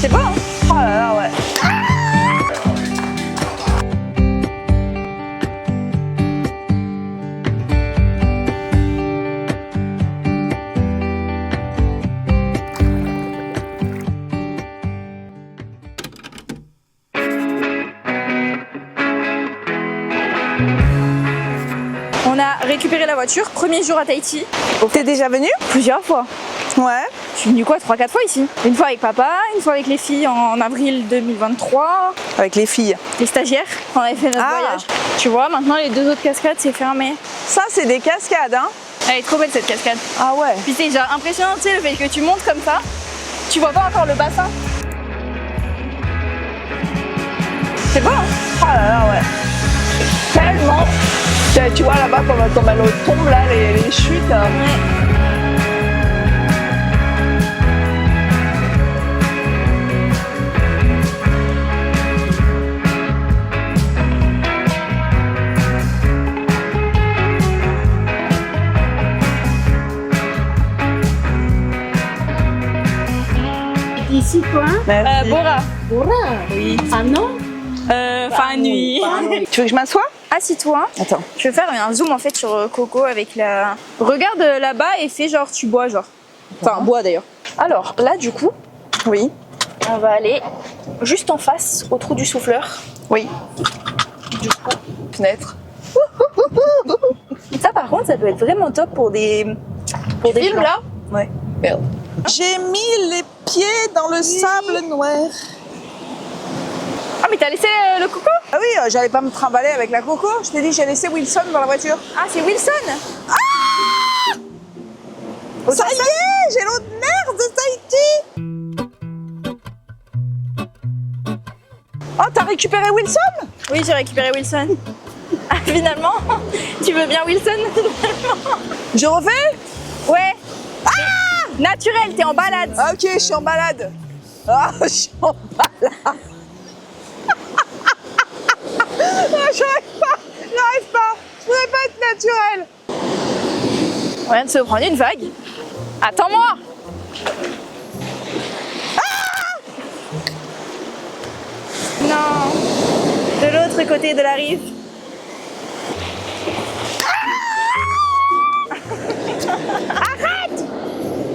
C'est beau, hein? Oh là là, ouais. On a récupéré la voiture, premier jour à Tahiti. T'es déjà venu? Plusieurs fois. Ouais. Je suis venue quoi, 3-4 fois ici. Une fois avec papa, une fois avec les filles en avril 2023. Avec les filles. Les stagiaires, on avait fait notre voyage. Tu vois, maintenant les 2 autres cascades, c'est fermé. Ça, c'est des cascades, hein? Elle est trop belle cette cascade. Ah ouais. Puis c'est genre impressionnant, tu sais, le fait que tu montes comme ça, tu vois pas encore le bassin. C'est beau, hein? Oh là là, ouais. Tellement. Tu vois là-bas, comme elle tombe là, les chutes. Ouais. Ici quoi? Merci. Bora. Bora? Oui. Ah non? Fin nuit. Tu veux que je m'assoie? Assis-toi. Attends. Je vais faire un zoom en fait sur Coco avec la... Regarde là-bas et fais genre tu bois genre. Enfin bois d'ailleurs. Alors là du coup, Oui. on va aller juste en face au trou du souffleur. Oui. Du coup, Fenêtre. ça par contre ça peut être vraiment top pour des films plans. là? Ouais. Merde. J'ai mis les pieds dans le sable noir. Ah mais t'as laissé le Coco? Ah oui, j'allais pas me trimballer avec la coco. Je t'ai dit, j'ai laissé Wilson dans la voiture. Ah c'est Wilson. Ça y est, j'ai l'eau de mer de Tahiti. Oh, t'as récupéré Wilson? Oui j'ai récupéré Wilson. Ah finalement, tu veux bien Wilson finalement? Je refais? Ouais. Naturel, t'es en balade. Ah, ok, je suis en balade. Ah, je suis en balade. Ah, j'arrive pas. Je pourrais pas être naturelle. On vient de se prendre une vague. Attends-moi. Non. De l'autre côté de la rive.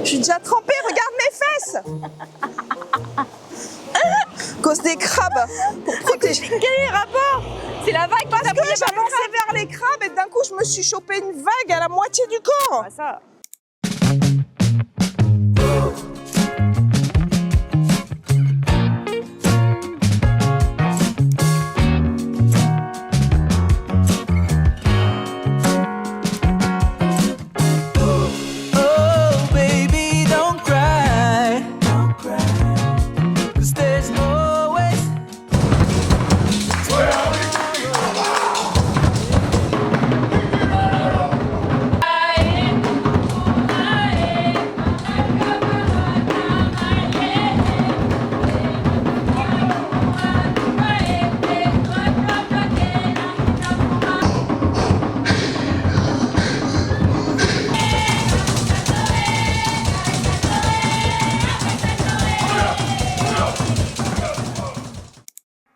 Je suis déjà trempée, regarde mes fesses. Cause des crabes. Pour protéger. Quel est le rapport? C'est la vague Parce que j'avançais vers les crabes et d'un coup je me suis chopé une vague à la moitié du corps. Ah, ça. Oh, baby, don't cry. Don't cry. 'Cause there's always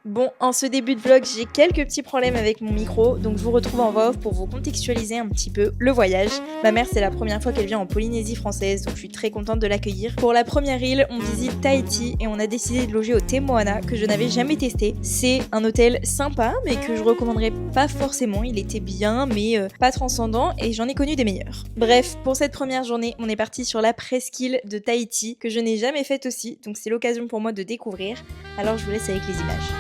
Bon, en ce début de vlog, j'ai quelques petits problèmes avec mon micro, donc je vous retrouve en voix off pour vous contextualiser un petit peu le voyage. Ma mère, c'est la première fois qu'elle vient en Polynésie française, donc je suis très contente de l'accueillir. Pour la première île, on visite Tahiti et on a décidé de loger au Te Moana, que je n'avais jamais testé. C'est un hôtel sympa, mais que je recommanderais pas forcément. Il était bien, mais pas transcendant, et j'en ai connu des meilleurs. Bref, pour cette première journée, on est parti sur la presqu'île de Tahiti, que je n'ai jamais faite aussi, donc c'est l'occasion pour moi de découvrir. Alors je vous laisse avec les images.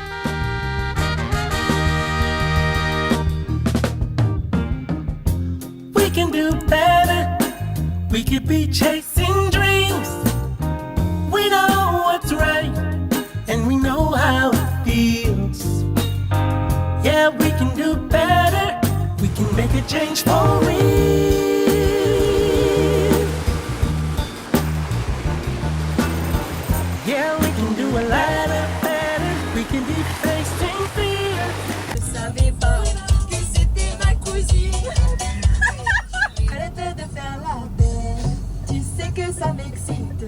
we can do better. We could be chasing dreams. We know what's right, and we know how it feels. Yeah, we can do better. We can make a change for real. Yeah, we can do a lot of better. We can be facing fear. Je savais pas que c'était ma cousine. Arrête de faire la belle. Tu sais que ça m'excite.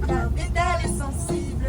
Car Bédale est sensible.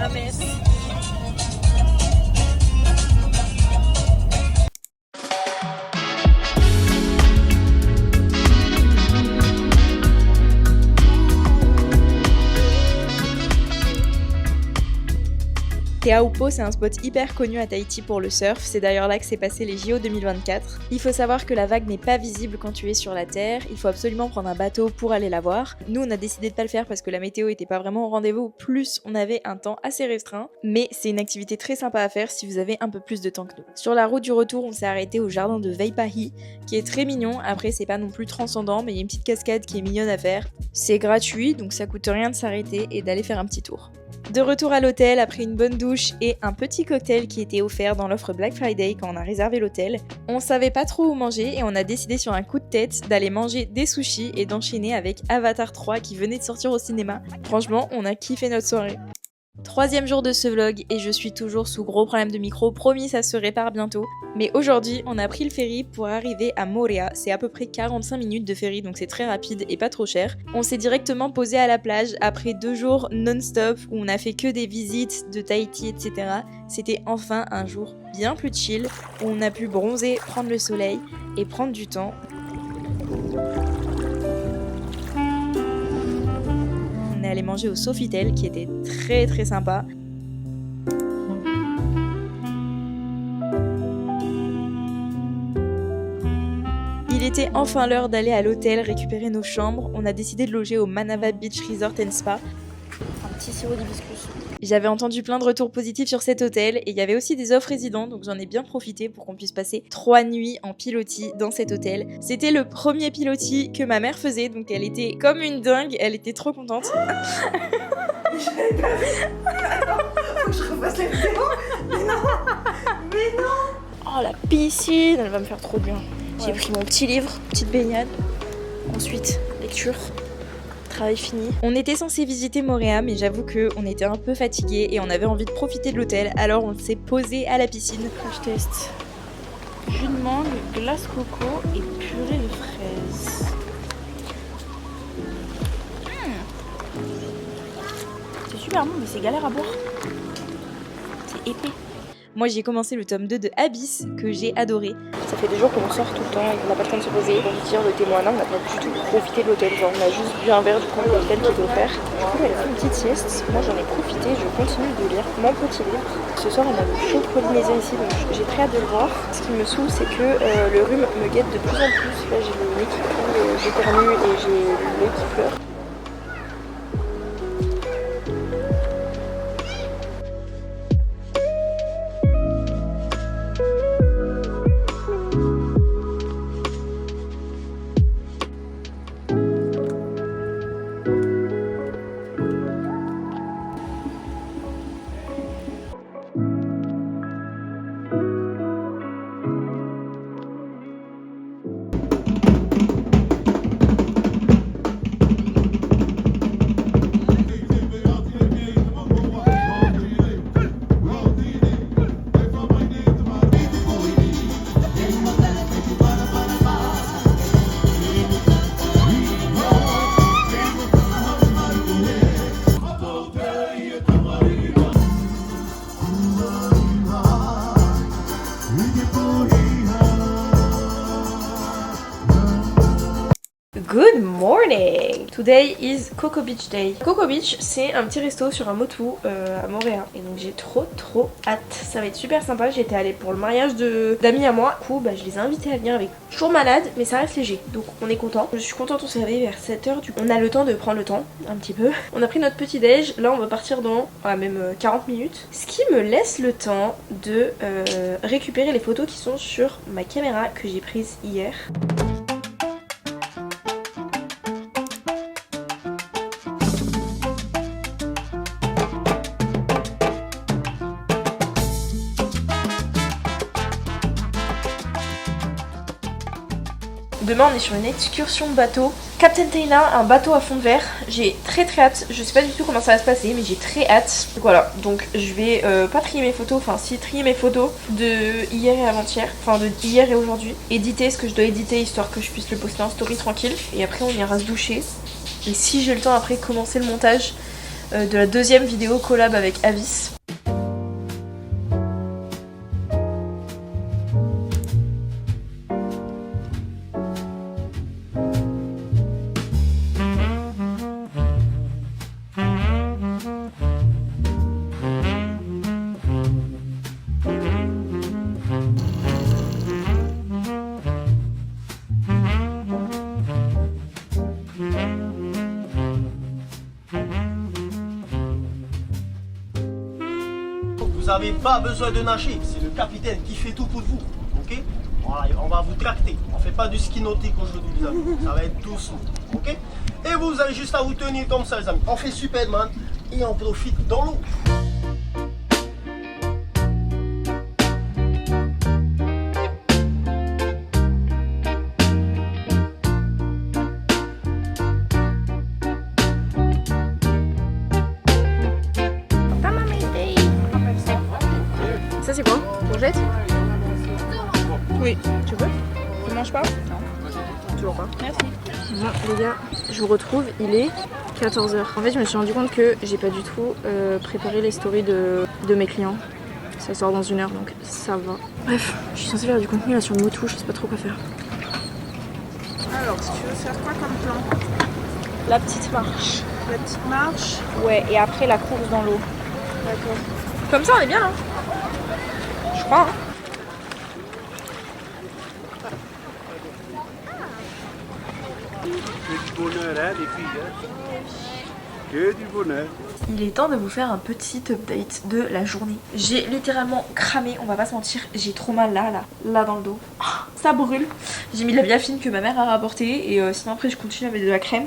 ma mère. Teahupo, c'est un spot hyper connu à Tahiti pour le surf, c'est d'ailleurs là que s'est passé les JO 2024. Il faut savoir que la vague n'est pas visible quand tu es sur la terre, il faut absolument prendre un bateau pour aller la voir. Nous on a décidé de pas le faire parce que la météo était pas vraiment au rendez-vous, plus on avait un temps assez restreint, mais c'est une activité très sympa à faire si vous avez un peu plus de temps que nous. Sur la route du retour, on s'est arrêté au jardin de Veipahi, qui est très mignon, après c'est pas non plus transcendant, mais il y a une petite cascade qui est mignonne à faire. C'est gratuit, donc ça coûte rien de s'arrêter et d'aller faire un petit tour. De retour à l'hôtel après une bonne douche et un petit cocktail qui était offert dans l'offre Black Friday quand on a réservé l'hôtel, on savait pas trop où manger et on a décidé sur un coup de tête d'aller manger des sushis et d'enchaîner avec Avatar 3 qui venait de sortir au cinéma. Franchement, on a kiffé notre soirée. 3e jour de ce vlog et je suis toujours sous gros problème de micro, promis ça se répare bientôt. Mais aujourd'hui on a pris le ferry pour arriver à Moorea, c'est à peu près 45 minutes de ferry donc c'est très rapide et pas trop cher. On s'est directement posé à la plage après 2 jours non-stop où on a fait que des visites de Tahiti etc. C'était enfin un jour bien plus chill où on a pu bronzer, prendre le soleil et prendre du temps. On est allé manger au Sofitel qui était très très sympa. Il était enfin l'heure d'aller à l'hôtel récupérer nos chambres. On a décidé de loger au Manava Beach Resort & Spa. Un petit sirop d'hibiscus. J'avais entendu plein de retours positifs sur cet hôtel et il y avait aussi des offres résidents donc j'en ai bien profité pour qu'on puisse passer 3 nuits en pilotis dans cet hôtel. C'était le premier pilotis que ma mère faisait donc elle était comme une dingue, elle était trop contente. J'avais pas vu. Faut que je refasse la vidéo. Mais non. Oh la piscine, elle va me faire trop bien. J'ai pris mon petit livre, petite baignade. Ensuite, lecture. Travail fini. On était censé visiter Moorea mais j'avoue qu'on était un peu fatigués et on avait envie de profiter de l'hôtel alors on s'est posé à la piscine. Je teste. Jus de mangue, glace coco et purée de fraises. C'est super bon mais c'est galère à boire. C'est épais. Moi j'ai commencé le tome 2 de Abyss que j'ai adoré. Ça fait 2 jours qu'on sort tout le temps et qu'on n'a pas le temps de se poser. Pour vous dire le témoin là, on n'a pas du tout profité de l'hôtel. Genre on a juste bu un verre du coup de l'hôtel qui était offert. Du coup elle a fait une petite sieste. Moi j'en ai profité, je continue de lire mon petit livre. Ce soir on a le show de Polynésie ici donc j'ai très hâte de le voir. Ce qui me saoule c'est que le rhume me guette de plus en plus. Là j'ai le nez qui coule, j'éternue et j'ai l'œil qui pleure. Good morning! Today is Coco Beach Day. Coco Beach, c'est un petit resto sur un motu à Moorea. Et donc j'ai trop hâte. Ça va être super sympa. J'étais allée pour le mariage d'amis à moi. Du coup, je les ai invités à venir avec. Toujours malade, mais ça reste léger. Donc on est content. Je suis contente, on s'est réveillé vers 7h. On a le temps de prendre le temps, un petit peu. On a pris notre petit déj. Là, on va partir dans même 40 minutes. Ce qui me laisse le temps de récupérer les photos qui sont sur ma caméra que j'ai prise hier. Demain on est sur une excursion bateau. Captain Taina, un bateau à fond de verre. J'ai très hâte. Je sais pas du tout comment ça va se passer mais j'ai très hâte. Voilà, donc je vais pas trier mes photos, enfin si trier mes photos de hier et avant-hier, enfin de hier et aujourd'hui. Éditer ce que je dois éditer histoire que je puisse le poster en story tranquille. Et après on ira se doucher. Et si j'ai le temps après commencer le montage de la deuxième vidéo collab avec Avis. Vous n'avez pas besoin de nager, c'est le capitaine qui fait tout pour vous, ok? Voilà, on va vous tracter, on fait pas du ski nautique aujourd'hui les amis, ça va être doucement, ok? Et vous avez juste à vous tenir comme ça les amis, on fait Superman et on profite dans l'eau. Ça c'est quoi? Courgette? Oui. Tu veux? Tu manges pas? Non. Toujours pas. Merci. Bon les gars, je vous retrouve, il est 14 h. En fait je me suis rendu compte que j'ai pas du tout préparé les stories de mes clients. Ça sort dans 1 heure donc ça va. Bref, je suis censée faire du contenu là sur Motu, je sais pas trop quoi faire. Alors, si tu veux faire quoi comme plan? La petite marche. La petite marche? Ouais, et après la course dans l'eau. D'accord. Comme ça on est bien là. Je crois. Hein. Que du bonheur, hein, les filles. Hein. Que du bonheur. Il est temps de vous faire un petit update de la journée. J'ai littéralement cramé, on va pas se mentir. J'ai trop mal là dans le dos. Ça brûle. J'ai mis de la biafine que ma mère a rapportée et sinon après je continue avec de la crème.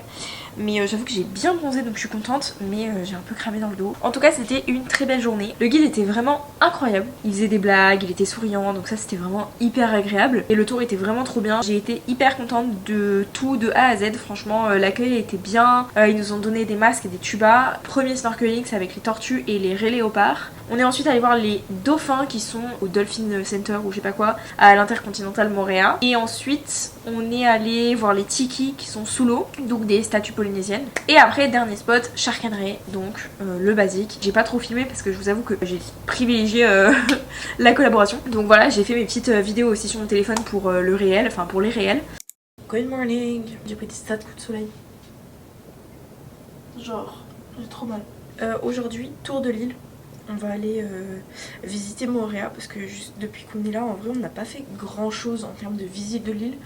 Mais j'avoue que j'ai bien bronzé donc je suis contente, mais j'ai un peu cramé dans le dos. En tout cas c'était une très belle journée. Le guide était vraiment incroyable. Il faisait des blagues, il était souriant, donc ça c'était vraiment hyper agréable. Et le tour était vraiment trop bien. J'ai été hyper contente de tout de A à Z. Franchement l'accueil était bien. Ils nous ont donné des masques et des tubas. Premier snorkeling c'est avec les tortues et les raies léopards. On est ensuite allé voir les dauphins qui sont au Dolphin Center ou je sais pas quoi à l'Intercontinental Moorea. Et ensuite on est allé voir les tikis qui sont sous l'eau, donc des statues polynésiennes. Et après dernier spot, Shark and Ray, donc le basique. J'ai pas trop filmé parce que je vous avoue que j'ai privilégié la collaboration. Donc voilà, j'ai fait mes petites vidéos aussi sur mon téléphone pour le réel, enfin pour les réels. Good morning. J'ai pris des stats coups de soleil. Genre, j'ai trop mal. Aujourd'hui, tour de l'île. On va aller visiter Moorea parce que juste depuis qu'on est là, en vrai, on n'a pas fait grand chose en termes de visite de l'île.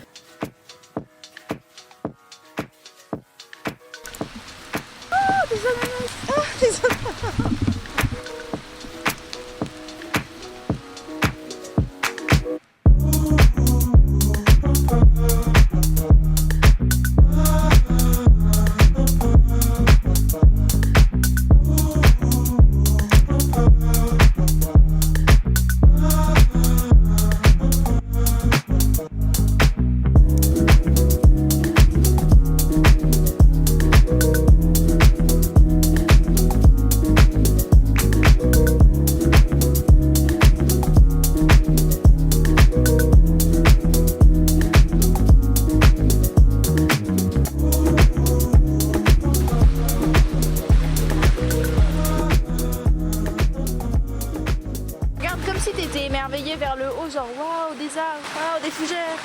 Oh, des ananas! Ah, des ananas! émerveillé vers le haut, genre waouh, des arbres, waouh, des fougères.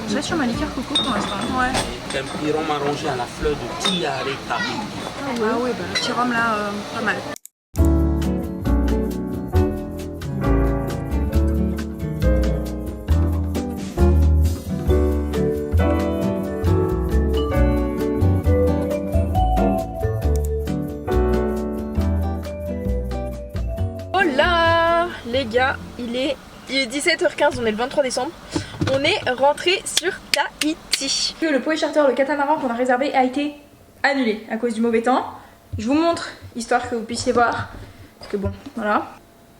Je reste sur ma liqueur coco pour l'instant. Ouais. Un petit rhum arrangé à la fleur de tiareta. Ah ouais, bah, petit rhum là, pas mal. Hola les gars, il est 17h15, on est le 23 décembre. On est rentré sur Tahiti. Le Poe Charter, le catamaran qu'on a réservé, a été annulé à cause du mauvais temps. Je vous montre, histoire que vous puissiez voir. Parce que bon, voilà.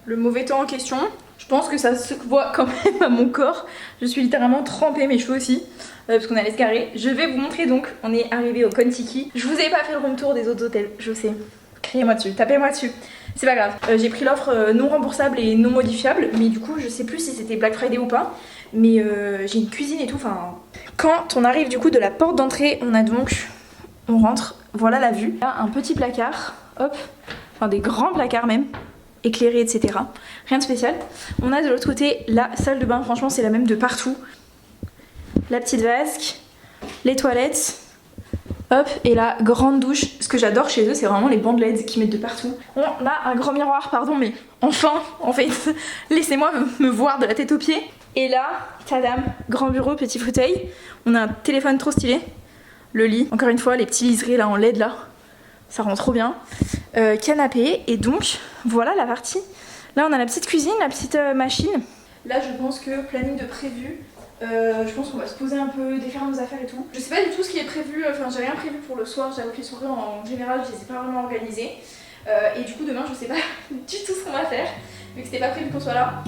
Le mauvais temps en question, Je pense que ça se voit quand même à mon corps. Je suis littéralement trempée, mes cheveux aussi, parce qu'on allait se garer. Je vais vous montrer donc, on est arrivé au Kon-Tiki. Je vous ai pas fait le room tour des autres hôtels, je sais. Criez-moi dessus, tapez-moi dessus. C'est pas grave. J'ai pris l'offre non remboursable et non modifiable, mais du coup je sais plus si c'était Black Friday ou pas. Mais j'ai une cuisine et tout, enfin... Quand on arrive du coup de la porte d'entrée, on a donc... On rentre, voilà la vue. Là, un petit placard, hop, enfin des grands placards même, éclairés, etc. Rien de spécial. On a de l'autre côté la salle de bain, franchement c'est la même de partout. La petite vasque, les toilettes, hop, et la grande douche. Ce que j'adore chez eux, c'est vraiment les bandes LED qu'ils mettent de partout. On a un grand miroir, pardon, mais enfin, en fait, laissez-moi me voir de la tête aux pieds. Et là, tadam, grand bureau, petit fauteuil. On a un téléphone trop stylé. Le lit, encore une fois, les petits liserés là en LED là, ça rend trop bien. Canapé, et donc voilà la partie. Là on a la petite cuisine, la petite machine. Là je pense que planning de prévu, je pense qu'on va se poser un peu, défaire nos affaires et tout. Je sais pas du tout ce qui est prévu, enfin j'ai rien prévu pour le soir, j'avoue que les soirées en général je les ai pas vraiment organisées. Et du coup demain je sais pas du tout ce qu'on va faire, vu que c'était pas prévu qu'on soit là.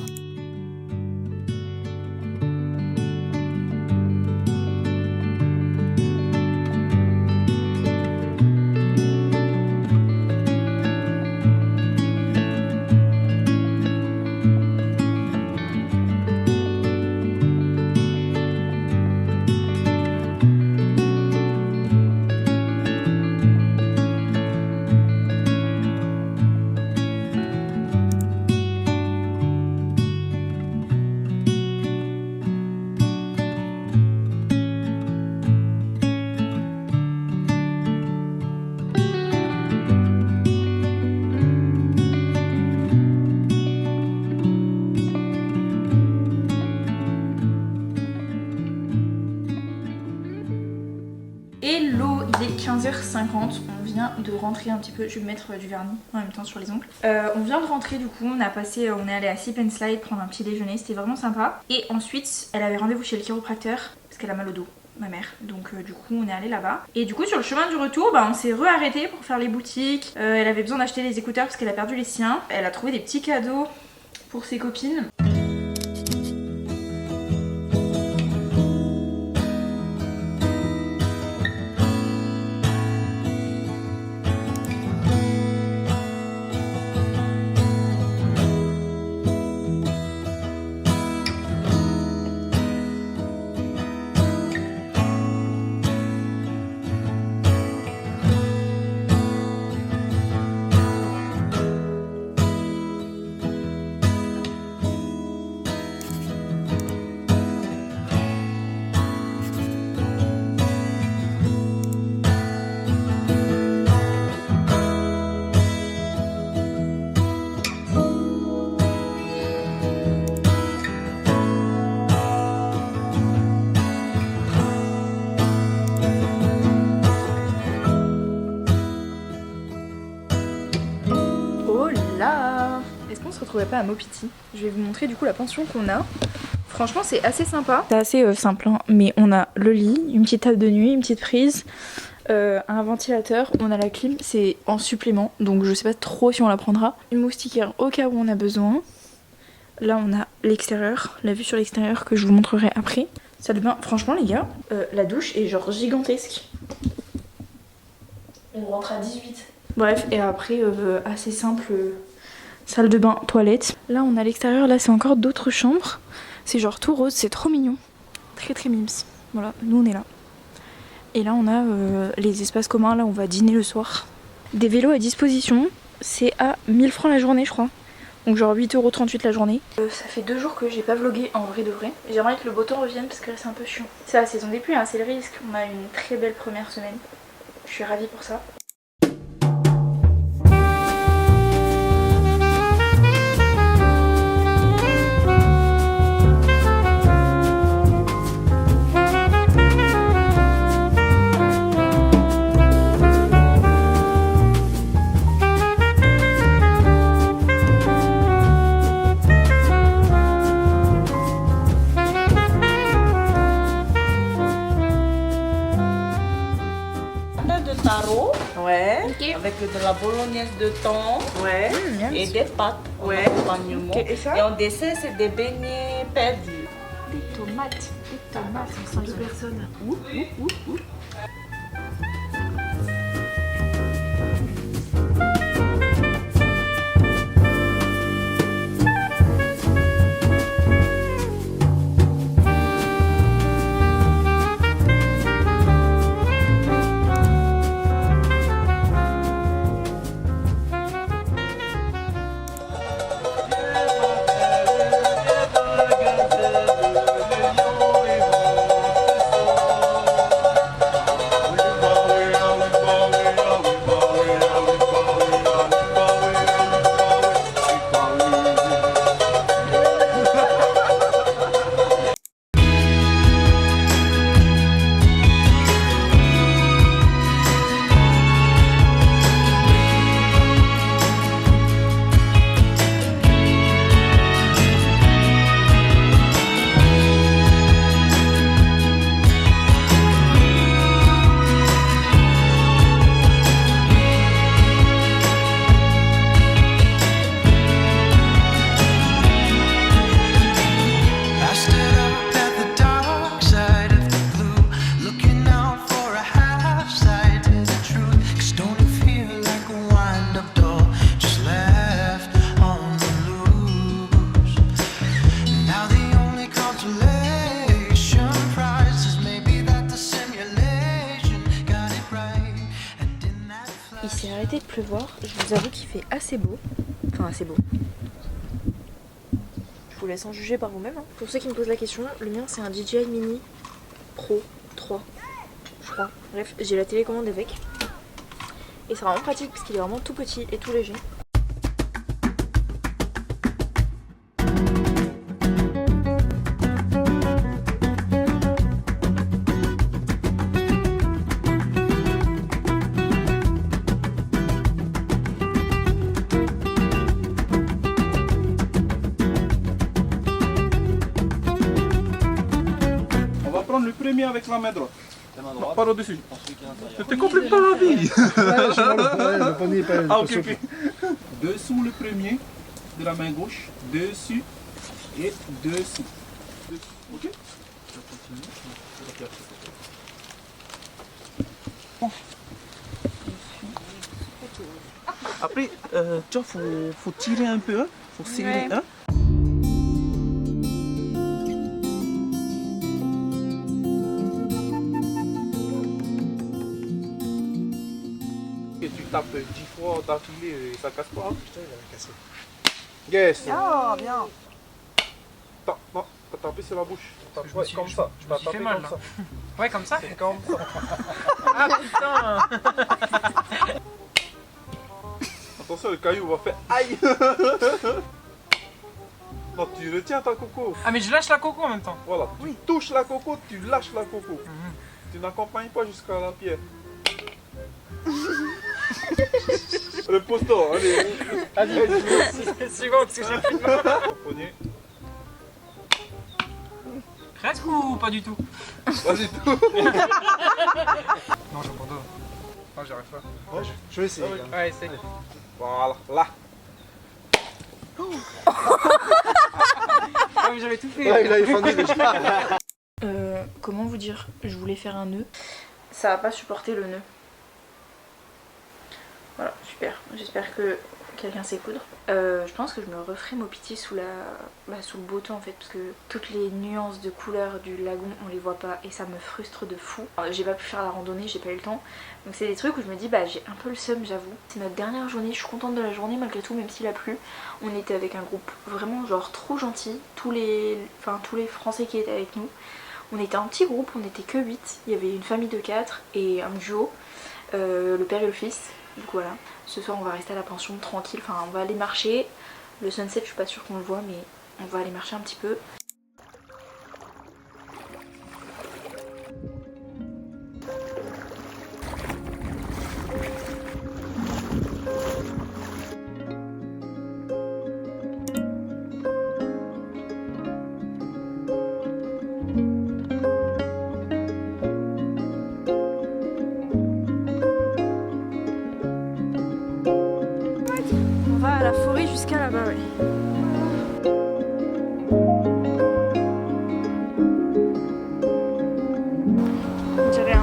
Hello, il est 15h50, on vient de rentrer un petit peu, je vais mettre du vernis en même temps sur les ongles. On vient de rentrer du coup, on est allé à Sip and Slide prendre un petit déjeuner, c'était vraiment sympa. Et ensuite, elle avait rendez-vous chez le chiropracteur parce qu'elle a mal au dos, ma mère. Donc du coup on est allé là-bas. Et du coup sur le chemin du retour, on s'est re-arrêté pour faire les boutiques. Elle avait besoin d'acheter les écouteurs parce qu'elle a perdu les siens. Elle a trouvé des petits cadeaux pour ses copines. Est-ce qu'on se retrouverait pas à Mopiti? Je vais vous montrer du coup la pension qu'on a. Franchement c'est assez sympa. C'est assez simple hein, mais on a le lit, une petite table de nuit, une petite prise, un ventilateur, on a la clim, c'est en supplément donc je sais pas trop si on la prendra. Une moustiquaire au cas où on a besoin. Là on a l'extérieur, la vue sur l'extérieur que je vous montrerai après. Salle de bain, franchement les gars, la douche est genre gigantesque. On rentre à 18. Bref, et après assez simple, salle de bain, toilette. Là on a l'extérieur, là c'est encore d'autres chambres. C'est genre tout rose, c'est trop mignon. Très très mimes. Voilà, nous on est là. Et là on a les espaces communs, là on va dîner le soir. Des vélos à disposition, c'est à 1000 francs la journée je crois. Donc genre 8,38 € la journée. Ça fait 2 jours que j'ai pas vlogué en vrai de vrai. J'aimerais que le beau temps revienne parce que là c'est un peu chiant. C'est la saison des pluies, hein, c'est le risque. On a une très belle première semaine. Je suis ravie pour ça. de la bolognaise de thon Ouais. et des pâtes en Ouais. accompagnement. Ok, et ça? Et en dessert, c'est des beignets perdus. Des tomates, on sent Deux personnes. I stood up at the dark side of the blue, looking out for a half sight to the truth. 'Cause don't it feel like a wind-up doll just left on the loose? Now the only consolation prize is maybe that the simulation got it right. And in that Il s'est arrêté de pleuvoir, je vous avoue qu'il fait assez beau. Enfin assez beau. Je vous laisse en juger par vous-même. Pour ceux qui me posent la question, le mien c'est un DJI Mini Pro 3, je crois. Bref, j'ai la télécommande avec. Et c'est vraiment pratique parce qu'il est vraiment tout petit et tout léger. On va prendre le premier avec la main droite. Non, pas au-dessus. Je te complique pas la vie. Ah, ok, ok. Dessous le premier de la main gauche, dessus et dessous. Ok? Après, tu vois, faut tirer un peu, hein? Faut serrer, hein? Et tu tapes 10 fois d'affilée et ça casse pas. Hein? Putain, il avait cassé. Yes! Oh, bien. Non, t'as tapé sur la bouche. T'as tapé comme ça. Tu m'as tapé mal, comme là. ça. Ouais, comme ça. C'est comme ça. Ah putain. Attention, le caillou va faire aïe! Non, tu retiens ta coco. Ah mais je lâche la coco en même temps. Voilà, tu touches la coco, tu lâches la coco. Tu n'accompagnes pas jusqu'à la pierre. Le poteau, allez. C'est suivant parce que j'ai plus de main. Prenez. Presque ou pas du tout? Vas-y, tout. Non, j'abandonne. Non, j'arrive pas. Je vais essayer. Ouais, essaye. Voilà, là. Ah mais j'avais tout fait. Ouais, il a effondré déjà. Comment vous dire? Je voulais faire un nœud. Ça va pas supporter le nœud. Voilà, super. J'espère que quelqu'un sait coudre. Je pense que je me referai Mopiti sous sous le beau temps en fait, parce que toutes les nuances de couleurs du lagon on les voit pas et ça me frustre de fou. J'ai pas pu faire la randonnée, j'ai pas eu le temps. Donc c'est des trucs où je me dis j'ai un peu le seum, j'avoue. C'est notre dernière journée, je suis contente de la journée malgré tout, même s'il a plu. On était avec un groupe vraiment genre trop gentil, tous les Français qui étaient avec nous. On était un petit groupe, on était que 8, il y avait une famille de 4 et un duo, le père et le fils. Donc voilà, ce soir on va rester à la pension tranquille, enfin on va aller marcher. Le sunset je suis pas sûre qu'on le voit mais on va aller marcher un petit peu. à la forêt jusqu'à là-bas, ouais. On dirait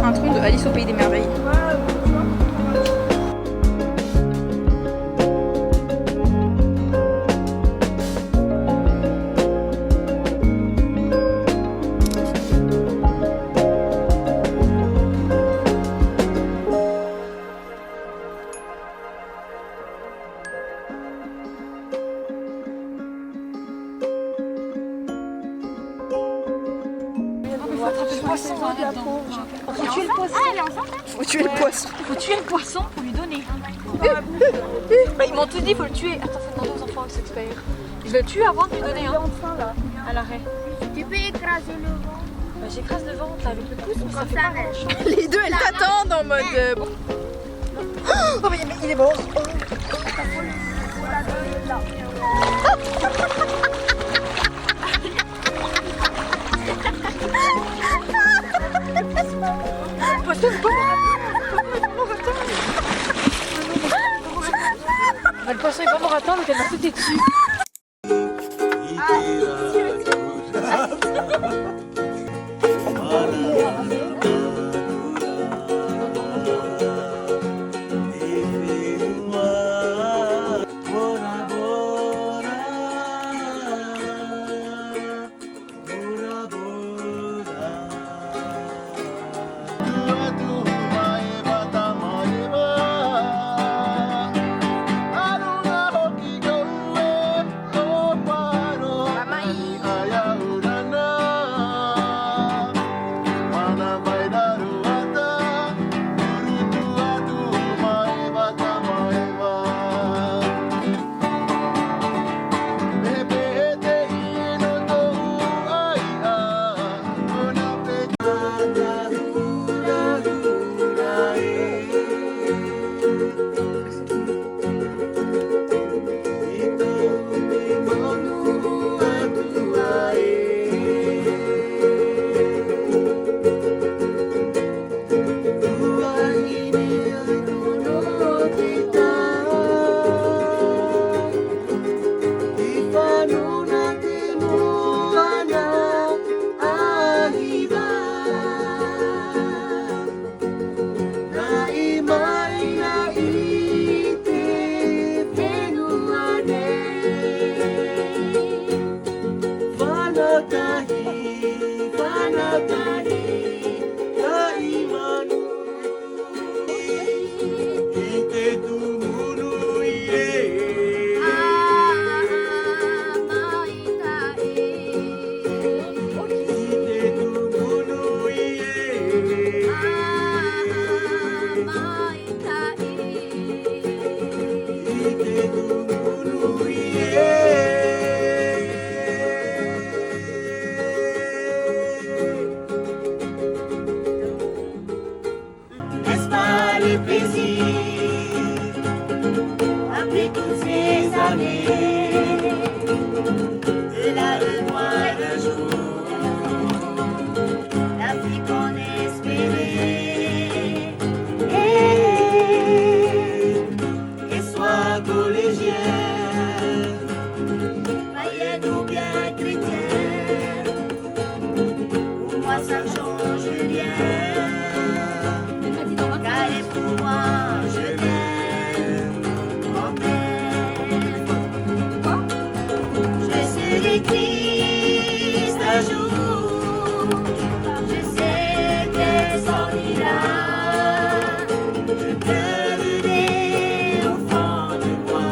un tronc de Alice au Pays des Merveilles. Faut tuer le poisson. Ah, elle est enceinte. Faut tuer le poisson. Faut tuer le poisson pour lui donner. Bah, ils m'ont tout dit, faut le tuer. Attends, faut demander aux enfants de s'expérimenter. Je le tue avant de lui donner. À l'arrêt. Tu peux écraser le vent. Bah, j'écrase le ventre là, avec le pouce, mais ça fait ça, pas mais- grand-chose. Les deux, elles t'attendent en mode... bon. Oh, mais il est mort. Oh. Poisson, c'est pas le poisson est pas mort à temps, donc elle m'a sauté dessus. Après toutes ces années, de là de mois de jour, la vie qu'on espérait, qu'elle soit collégienne, païenne ou bien chrétienne, pour moi ça change rien, car elle est pour moi je t'aime. Triste un jour, je sais qu'elle s'en ira. Je pleurerai au fond de moi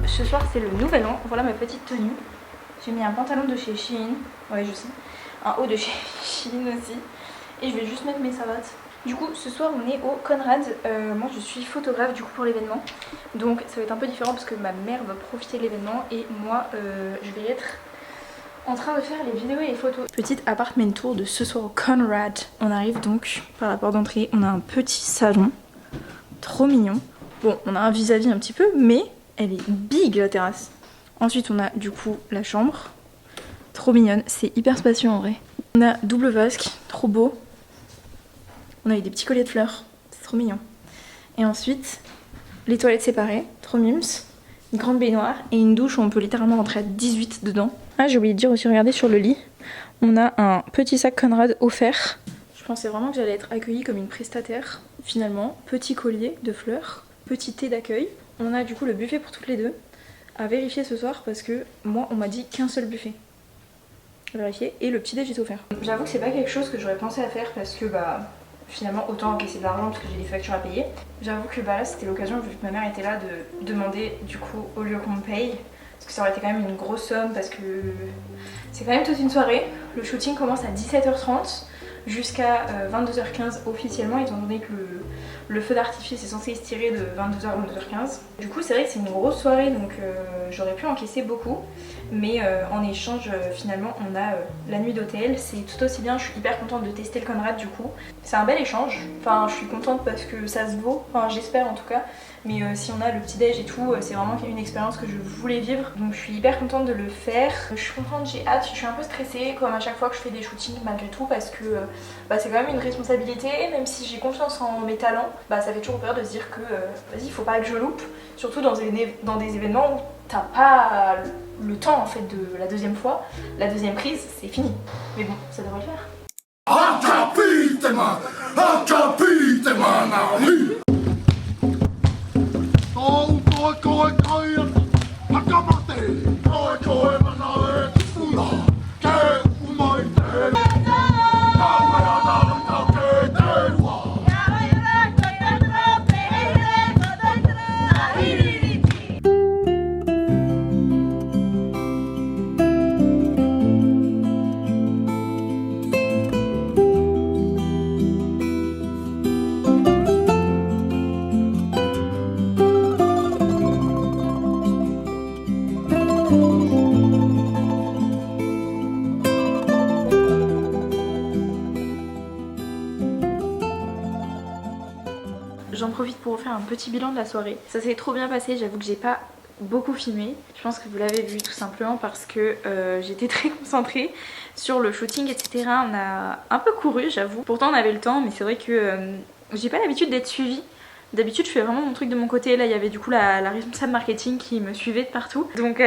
Ce soir c'est le nouvel an, voilà ma petite tenue. J'ai mis un pantalon de chez Shein, ouais je sais, un haut de chez Shein aussi. Et je vais juste mettre mes savates. Du coup ce soir on est au Conrad, moi je suis photographe du coup pour l'événement. Donc ça va être un peu différent parce que ma mère va profiter de l'événement et moi je vais être en train de faire les vidéos et les photos. Petite apartment tour de ce soir au Conrad. On arrive donc par la porte d'entrée, on a un petit salon, trop mignon. Bon on a un vis-à-vis un petit peu mais elle est big la terrasse. Ensuite on a du coup la chambre, trop mignonne, c'est hyper spacieux en vrai. On a double vasque, trop beau. On a eu des petits colliers de fleurs, c'est trop mignon. Et ensuite les toilettes séparées, trop mimes. Une grande baignoire et une douche où on peut littéralement rentrer à 18 dedans. Ah j'ai oublié de dire aussi, regardez sur le lit, on a un petit sac Conrad offert. Je pensais vraiment que j'allais être accueillie comme une prestataire. Finalement, petit collier de fleurs, petit thé d'accueil. On a du coup le buffet pour toutes les deux. À vérifier ce soir parce que moi on m'a dit qu'un seul buffet. À vérifier. Et le petit déj est offert. J'avoue que c'est pas quelque chose que j'aurais pensé à faire parce que bah finalement autant encaisser de l'argent parce que j'ai des factures à payer. J'avoue que bah là c'était l'occasion vu que ma mère était là de demander du coup au lieu qu'on me paye. Parce que ça aurait été quand même une grosse somme parce que c'est quand même toute une soirée. Le shooting commence à 17h30 jusqu'à 22h15 officiellement étant donné que le feu d'artifice est censé se tirer de 22h à 22h15. Du coup c'est vrai que c'est une grosse soirée donc j'aurais pu encaisser beaucoup mais en échange finalement on a la nuit d'hôtel, c'est tout aussi bien, je suis hyper contente de tester le Conrad du coup. C'est un bel échange, enfin je suis contente parce que ça se vaut, enfin j'espère en tout cas. Mais si on a le petit déj et tout, c'est vraiment une expérience que je voulais vivre. Donc je suis hyper contente de le faire. Je suis contente, j'ai hâte, je suis un peu stressée comme à chaque fois que je fais des shootings malgré tout parce que bah, c'est quand même une responsabilité. Même si j'ai confiance en mes talents, bah, ça fait toujours peur de se dire que vas-y, il faut pas que je loupe. Surtout dans des événements où t'as pas le temps en fait de la deuxième fois. La deuxième prise, c'est fini. Mais bon, ça devrait le faire. J'en profite pour vous faire un petit bilan de la soirée. Ça s'est trop bien passé, j'avoue que j'ai pas beaucoup filmé. Je pense que vous l'avez vu tout simplement parce que j'étais très concentrée sur le shooting, etc. On a un peu couru, j'avoue. Pourtant on avait le temps, mais c'est vrai que j'ai pas l'habitude d'être suivie. D'habitude je fais vraiment mon truc de mon côté. Là il y avait du coup la responsable marketing qui me suivait de partout. Donc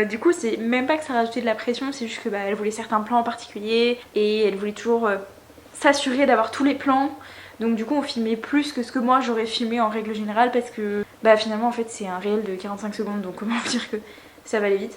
du coup c'est même pas que ça rajoutait de la pression, c'est juste que bah, elle voulait certains plans en particulier et elle voulait toujours s'assurer d'avoir tous les plans. Donc du coup on filmait plus que ce que moi j'aurais filmé en règle générale parce que bah finalement en fait c'est un réel de 45 secondes, donc comment dire que ça va aller vite.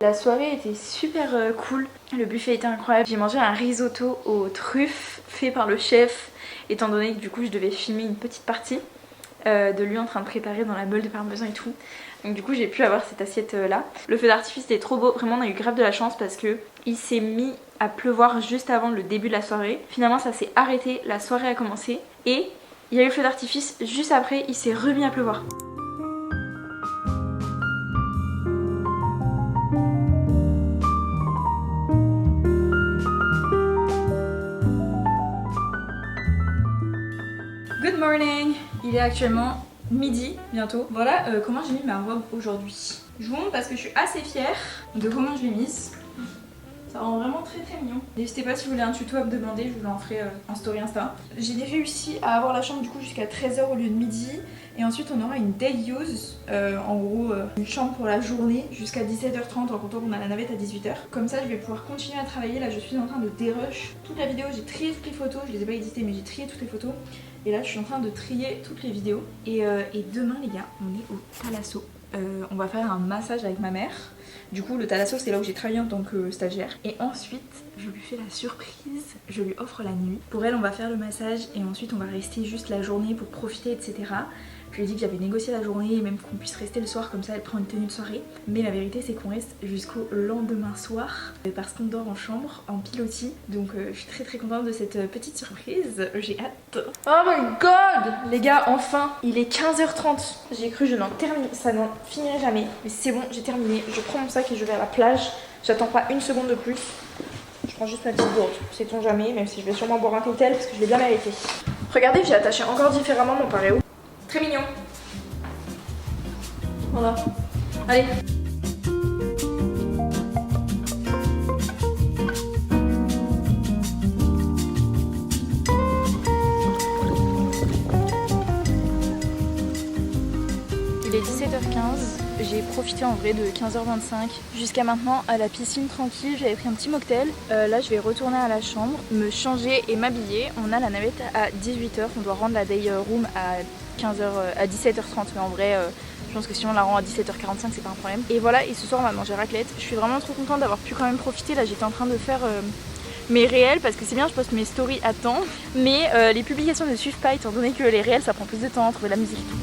La soirée était super cool, le buffet était incroyable. J'ai mangé un risotto aux truffes fait par le chef, étant donné que du coup je devais filmer une petite partie de lui en train de préparer dans la meule de parmesan et tout. Donc du coup j'ai pu avoir cette assiette là. Le feu d'artifice était trop beau, vraiment on a eu grave de la chance parce que il s'est mis à pleuvoir juste avant le début de la soirée. Finalement ça s'est arrêté, la soirée a commencé et il y a eu le feu d'artifice juste après, il s'est remis à pleuvoir. Good morning! Il est actuellement midi bientôt. Voilà comment j'ai mis ma robe aujourd'hui. Je vous montre parce que je suis assez fière de comment je l'ai mise. Ça rend vraiment très très mignon. N'hésitez pas si vous voulez un tuto à me demander, je vous l'en ferai en story Insta. J'ai réussi à avoir la chambre du coup jusqu'à 13h au lieu de midi. Et ensuite on aura une day use, en gros une chambre pour la journée jusqu'à 17h30 en comptant qu'on a la navette à 18h. Comme ça je vais pouvoir continuer à travailler. Là je suis en train de dérush toute la vidéo, j'ai trié toutes les photos, je les ai pas éditées mais j'ai trié toutes les photos. Et là je suis en train de trier toutes les vidéos. Et demain les gars, on est au Thalasso. On va faire un massage avec ma mère. Du coup le Thalasso c'est là où j'ai travaillé en tant que stagiaire. Et ensuite je lui fais la surprise, je lui offre la nuit. Pour elle on va faire le massage et ensuite on va rester juste la journée pour profiter, etc. Je lui ai dit que j'avais négocié la journée et même qu'on puisse rester le soir, comme ça elle prend une tenue de soirée. Mais la vérité c'est qu'on reste jusqu'au lendemain soir parce qu'on dort en chambre, en pilotis. Donc je suis très très contente de cette petite surprise, j'ai hâte. Oh my god les gars, enfin il est 15h30. J'ai cru ça n'en finirait jamais. Mais c'est bon, j'ai terminé, je prends mon sac et je vais à la plage. J'attends pas une seconde de plus. Je prends juste ma petite gourde, sait-on jamais, même si je vais sûrement boire un cocktail parce que je l'ai bien mérité. Regardez, j'ai attaché encore différemment mon paréo. Très mignon. Voilà. Allez. Il est 17h15. J'ai profité en vrai de 15h25 jusqu'à maintenant à la piscine tranquille. J'avais pris un petit mocktail. Là je vais retourner à la chambre, me changer et m'habiller. On a la navette à 18h. On doit rendre la day room à 17h30, mais en vrai je pense que si on la rend à 17h45 c'est pas un problème. Et voilà, et ce soir on va manger raclette. Je suis vraiment trop contente d'avoir pu quand même profiter. Là j'étais en train de faire mes réels parce que c'est bien, je poste mes stories à temps, mais les publications ne suivent pas étant donné que les réels ça prend plus de temps, trouver la musique et tout.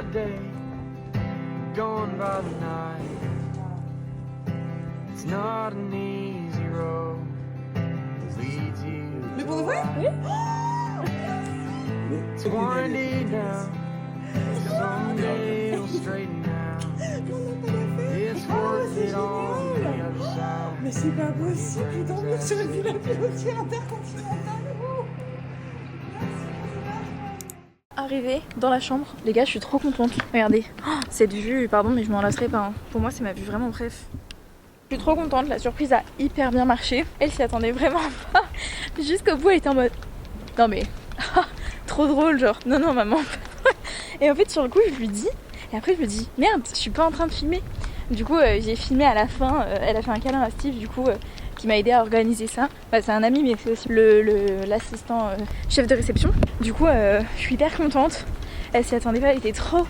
by day, gone by the night. It's not an easy road that leads you. Mais pour vrai? Oui. It's windy down. Someday it'll straighten out. It's worth it all on the other side. Mais c'est pas possible de dormir sur une villa pilotière intercontinentale. Arrivée dans la chambre, les gars, je suis trop contente. Regardez, oh, cette vue, pardon, mais je m'en lasserai pas. Hein. Pour moi, c'est ma vue vraiment bref. Je suis trop contente, la surprise a hyper bien marché. Elle s'y attendait vraiment pas. Jusqu'au bout, elle était en mode non mais trop drôle, genre non non maman. Et en fait sur le coup je lui dis, et après je me dis merde, je suis pas en train de filmer. Du coup j'ai filmé à la fin, elle a fait un câlin à Steve du coup qui m'a aidé à organiser ça. Bah, c'est un ami mais c'est aussi l'assistant chef de réception. Du coup je suis hyper contente. Elle s'y attendait pas, elle était trop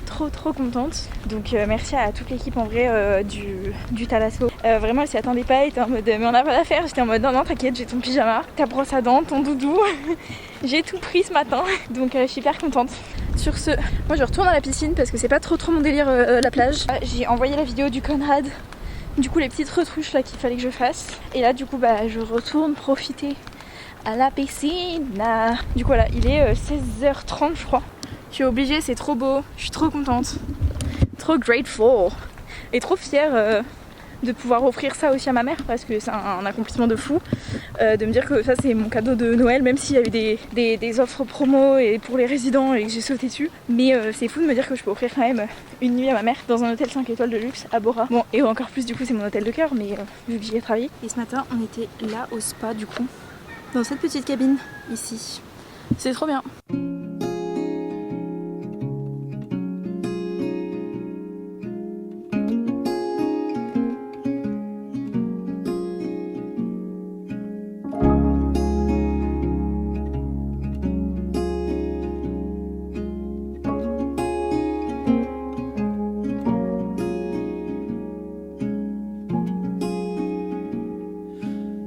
contente. Donc merci à toute l'équipe en vrai du Thalasso. Vraiment elle s'y attendait pas, elle était en mode mais on n'a pas d'affaires. J'étais en mode non t'inquiète, j'ai ton pyjama, ta brosse à dents, ton doudou. J'ai tout pris ce matin. Donc je suis hyper contente. Sur ce, moi je retourne à la piscine parce que c'est pas trop mon délire la plage. J'ai envoyé la vidéo du Conrad. Du coup les petites retouches là qu'il fallait que je fasse. Et là du coup bah je retourne profiter à la piscine. Du coup voilà, il est 16h30 je crois. Je suis obligée, c'est trop beau, je suis trop contente, trop grateful et trop fière de pouvoir offrir ça aussi à ma mère parce que c'est un accomplissement de fou de me dire que ça c'est mon cadeau de Noël, même s'il y a eu des offres promo et pour les résidents et que j'ai sauté dessus, mais c'est fou de me dire que je peux offrir quand même une nuit à ma mère dans un hôtel 5 étoiles de luxe à Bora. Bon, et encore plus du coup c'est mon hôtel de cœur, mais vu que j'y ai travaillé. Et ce matin on était là au spa du coup, dans cette petite cabine ici, c'est trop bien.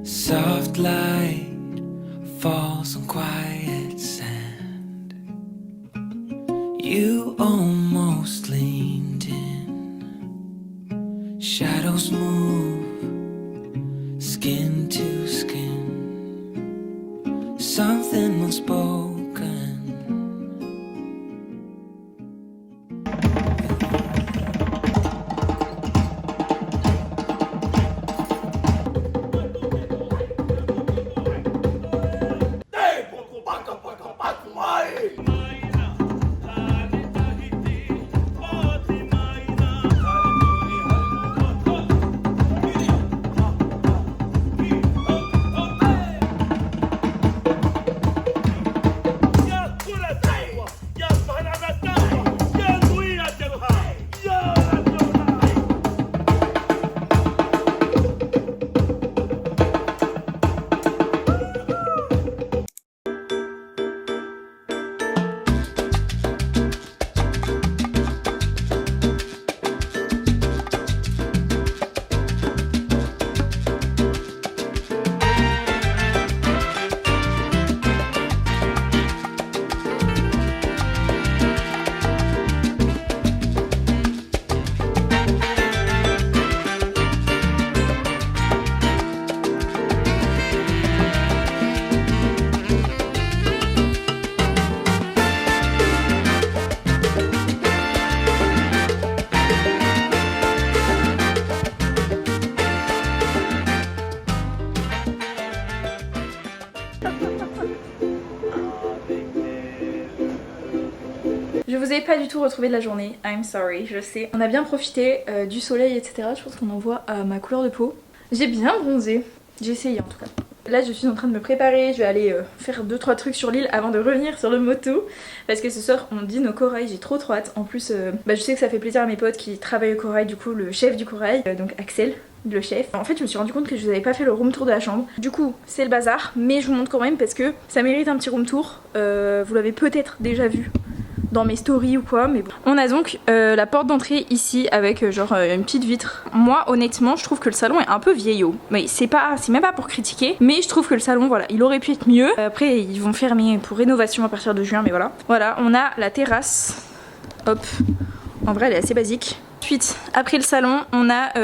Soft light falls on quiet sand. You almost leaned in. Shadows move, skin to skin. Something unspoken. Je vous ai pas du tout retrouvé de la journée, I'm sorry, je sais. On a bien profité du soleil, etc. Je pense qu'on en voit à ma couleur de peau. J'ai bien bronzé, j'ai essayé en tout cas. Là je suis en train de me préparer, je vais aller faire 2-3 trucs sur l'île avant de revenir sur le moto. Parce que ce soir on dîne au Corail, j'ai trop hâte. En plus je sais que ça fait plaisir à mes potes qui travaillent au Corail, du coup le chef du Corail, donc Axel, le chef. En fait je me suis rendu compte que je vous avais pas fait le room tour de la chambre. Du coup c'est le bazar, mais je vous montre quand même parce que ça mérite un petit room tour. Vous l'avez peut-être déjà vu dans mes stories ou quoi, mais bon. On a donc la porte d'entrée ici avec genre une petite vitre. Moi honnêtement je trouve que le salon est un peu vieillot, mais c'est même pas pour critiquer, mais je trouve que le salon voilà il aurait pu être mieux. Après ils vont fermer pour rénovation à partir de juin, mais voilà. Voilà, on a la terrasse, hop, En vrai elle est assez basique. Ensuite, après le salon, on a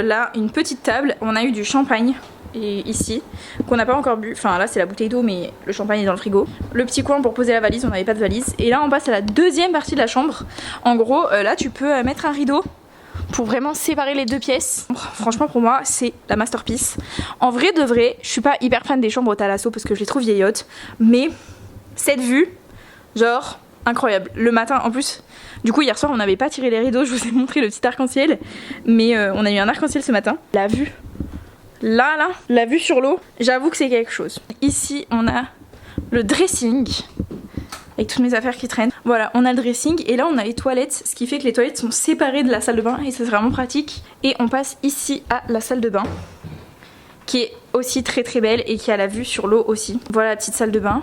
là une petite table. On a eu du champagne et ici qu'on n'a pas encore bu. Enfin là c'est la bouteille d'eau mais le champagne est dans le frigo. Le petit coin pour poser la valise, on n'avait pas de valise. Et là on passe à la deuxième partie de la chambre. En gros là tu peux mettre un rideau pour vraiment séparer les deux pièces. Franchement pour moi c'est la masterpiece. En vrai de vrai, je suis pas hyper fan des chambres au Thalasso parce que je les trouve vieillottes. Mais cette vue, genre incroyable. Le matin en plus, du coup hier soir on n'avait pas tiré les rideaux, je vous ai montré le petit arc-en-ciel. Mais on a eu un arc-en-ciel ce matin. La vue, là, la vue sur l'eau, j'avoue que c'est quelque chose. Ici on a le dressing avec toutes mes affaires qui traînent. Voilà, on a le dressing et là on a les toilettes, ce qui fait que les toilettes sont séparées de la salle de bain et c'est vraiment pratique. Et on passe ici à la salle de bain qui est aussi très très belle et qui a la vue sur l'eau aussi. Voilà la petite salle de bain,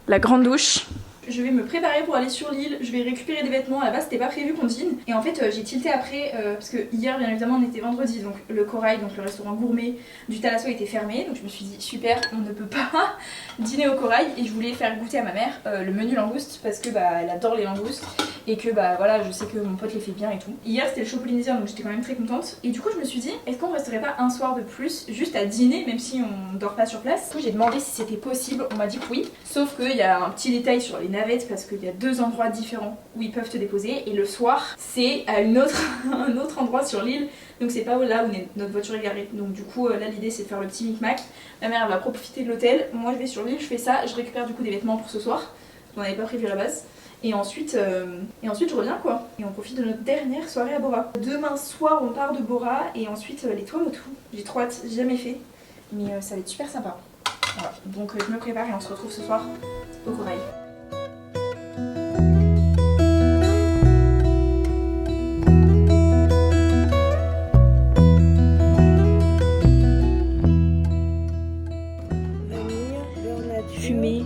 la grande douche. Je vais me préparer pour aller sur l'île, je vais récupérer des vêtements, à la base c'était pas prévu qu'on dîne. Et en fait j'ai tilté après, parce que hier bien évidemment on était vendredi, donc le Corail, donc le restaurant gourmet du Thalasso était fermé. Donc je me suis dit super, on ne peut pas dîner au Corail. Et je voulais faire goûter à ma mère le menu langouste, parce que bah elle adore les langoustes. Et que bah voilà, je sais que mon pote les fait bien et tout. Hier c'était le show polynésien donc j'étais quand même très contente. Et du coup je me suis dit, est-ce qu'on resterait pas un soir de plus juste à dîner, même si on dort pas sur place. Du coup j'ai demandé si c'était possible, on m'a dit que oui. Sauf qu'il y a un petit détail sur les navettes, parce qu'il y a 2 endroits différents où ils peuvent te déposer. Et le soir c'est à un autre endroit sur l'île. Donc c'est pas là où notre voiture est garée. Donc du coup là l'idée c'est de faire le petit micmac. Ma mère elle va profiter de l'hôtel, moi je vais sur l'île, je fais ça, je récupère du coup des vêtements pour ce soir. On n'avait pas prévu à la base. Et ensuite je reviens quoi. Et on profite de notre dernière soirée à Bora. Demain soir on part de Bora et ensuite les Tuamotu. J'ai trop hâte, j'ai jamais fait. Mais ça va être super sympa. Voilà. Donc je me prépare et on se retrouve ce soir au Corail. Fumée